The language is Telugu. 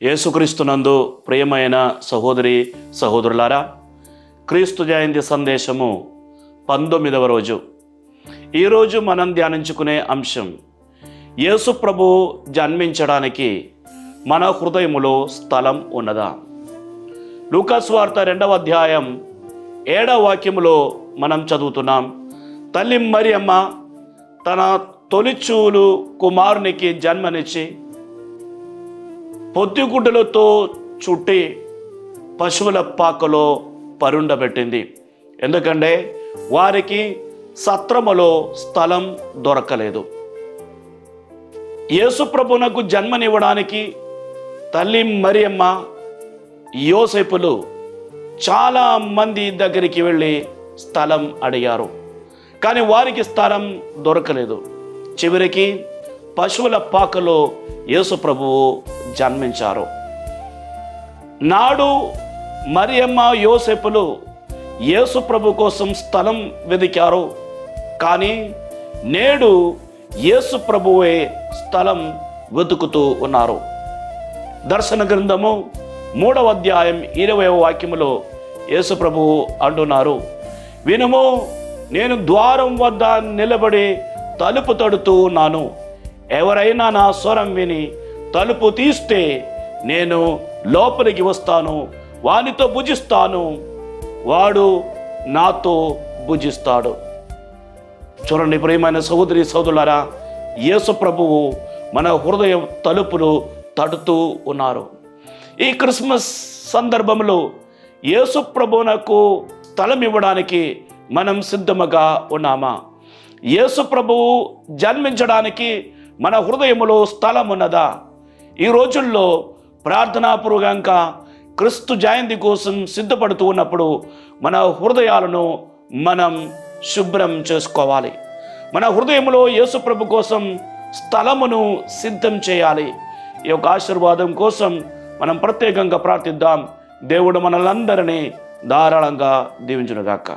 యేసుక్రీస్తునందు ప్రియమైన సహోదరి సహోదరులారా, క్రీస్తు జయంతి సందేశము 19వ రోజు. ఈరోజు మనం ధ్యానించుకునే అంశం, యేసు ప్రభు జన్మించడానికి మన హృదయములో స్థలం ఉన్నదా? లూకా సువార్త 2వ అధ్యాయం 7వ వాక్యములో మనం చదువుతున్నాం. తల్లి మరియమ్మ తన తొలిచూలు కుమారునికి జన్మనిచ్చి పొద్దుగుడ్డలతో చుట్టి పశువుల పాకలో పరుండబెట్టింది. ఎందుకంటే వారికి సత్రములో స్థలం దొరకలేదు. యేసుప్రభునకు జన్మనివ్వడానికి తల్లి మరియమ్మ, యోసేపులు చాలా మంది దగ్గరికి వెళ్ళి స్థలం అడిగారు, కానీ వారికి స్థలం దొరకలేదు. చివరికి పశువుల పాకలో యేసు ప్రభువు జన్మించారు. నాడు మరియమ్మ, యోసేపులు యేసు ప్రభు కోసం స్థలం వెదికారు, కానీ నేడు యేసు ప్రభువే స్థలం వెతుకుతూ ఉన్నారు. దర్శన గ్రంథము 3వ అధ్యాయం 20వ వాక్యములో యేసు ప్రభువు అంటున్నారు, వినుము, నేను ద్వారం వద్ద నిలబడి తలుపు తడుతూ ఉన్నాను. ఎవరైనా నా స్వరం విని తలుపు తీస్తే నేను లోపలికి వస్తాను, వానితో భుజిస్తాను, వాడు నాతో భుజిస్తాడు. చూడండి ప్రియమైన సహోదరి సహోదరులారా, యేసు ప్రభువు మన హృదయం తలుపులు తడుతూ ఉన్నారు. ఈ క్రిస్మస్ సందర్భంలో యేసు ప్రభువునకు స్థలం ఇవ్వడానికి మనం సిద్ధముగా ఉన్నామా? యేసు ప్రభువు జన్మించడానికి మన హృదయములో స్థలం ఉన్నదా? ఈ రోజుల్లో ప్రార్థనాపూర్వకంగా క్రీస్తు జయంతి కోసం సిద్ధపడుతూ ఉన్నప్పుడు మన హృదయాలను మనం శుభ్రం చేసుకోవాలి. మన హృదయంలో యేసు ప్రభు కోసం స్థలమును సిద్ధం చేయాలి. ఈ యొక్క ఆశీర్వాదం కోసం మనం ప్రత్యేకంగా ప్రార్థిద్దాం. దేవుడు మనలందరినీ ధారాళంగా దీవించునుగాక.